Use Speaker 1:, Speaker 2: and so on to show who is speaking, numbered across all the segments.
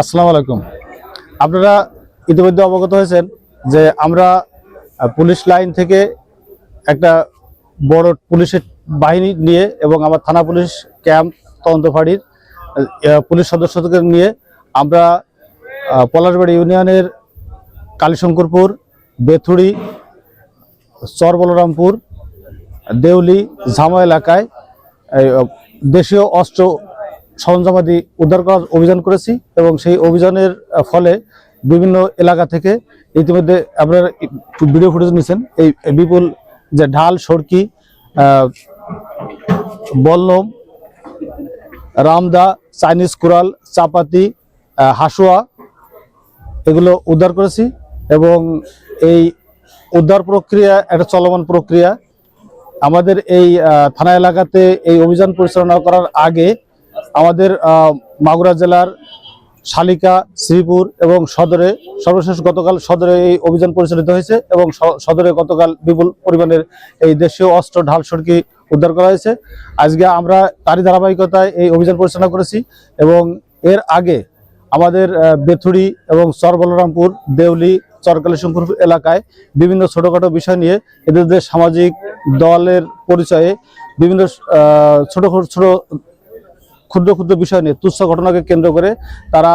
Speaker 1: আসসালামু আলাইকুম। আপনারা ইতিমধ্যে অবগত হয়েছেন যে আমরা পুলিশ লাইন থেকে একটা বড় পুলিশের বাহিনী নিয়ে এবং আমার থানা পুলিশ ক্যাম্প তদন্ত ফাঁড়ির পুলিশ সদস্যদেরকে নিয়ে আমরা পলাশবাড়ি ইউনিয়নের কালীশঙ্করপুর, বেথুড়ি, চর বলরামপুর, দেউলি, ঝামা এলাকায় দেশীয় অস্ত্র সরঞ্জামাদি উদ্ধার করার অভিযান করেছি এবং সেই অভিযানের ফলে বিভিন্ন এলাকা থেকে ইতিমধ্যে আপনারা ভিডিও ফুটেজ নিয়েছেন এই বিপুল যে ঢাল, সরকি, বল্লম, রামদা, চাইনিজ কুড়াল, চাপাতি, হাসুয়া এগুলো উদ্ধার করেছি এবং এই উদ্ধার প্রক্রিয়া একটা চলমান প্রক্রিয়া। আমাদের এই থানা এলাকাতে এই অভিযান পরিচালনা করার আগে আমাদের মাগুরা জেলার শালিকা, শ্রীপুর এবং সদরে সর্বশেষ গতকাল সদরে এই অভিযান পরিচালিত হয়েছে এবং সদরে গতকাল বিপুল পরিমাণের এই দেশীয় অস্ত্র, ঢাল, সরকি উদ্ধার করা হয়েছে। আজকে আমরা তারই ধারাবাহিকতায় এই অভিযান পরিচালনা করেছি এবং এর আগে আমাদের বেথুড়ি এবং চর বলরামপুর, দেউলি, চরকালীশঙ্কর এলাকায় বিভিন্ন ছোটখাটো বিষয় নিয়ে এদের সামাজিক দলের পরিচয়ে বিভিন্ন ছোট ছোট ক্ষুদ্র ক্ষুদ্র বিষয় নিয়ে তুচ্ছ ঘটনাকে কেন্দ্র করে তারা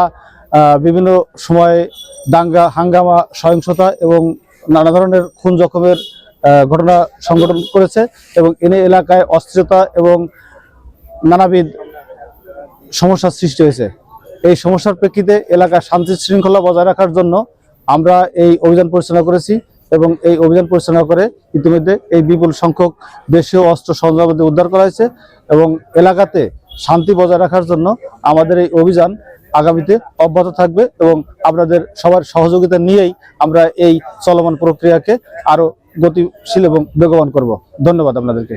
Speaker 1: বিভিন্ন সময়ে দাঙ্গা, হাঙ্গামা, সহিংসতা এবং নানা ধরনের খুন জখমের ঘটনা সংঘটন করেছে এবং এনে এলাকায় অস্থিরতা এবং নানাবিধ সমস্যার সৃষ্টি হয়েছে। এই সমস্যার প্রেক্ষিতে এলাকার শান্তি শৃঙ্খলা বজায় রাখার জন্য আমরা এই অভিযান পরিচালনা করেছি এবং এই অভিযান পরিচালনা করে ইতিমধ্যে এই বিপুল সংখ্যক দেশীয় অস্ত্র সরঞ্জামাদি উদ্ধার করা হয়েছে এবং এলাকাতে শান্তি বজায় রাখার জন্য আমাদের এই অভিযান আগামীতে অব্যাহত থাকবে এবং আপনাদের সবার সহযোগিতা নিয়েই আমরা এই চলমান প্রক্রিয়াকে আরো গতিশীল এবং বেগবান করব। ধন্যবাদ আপনাদেরকে।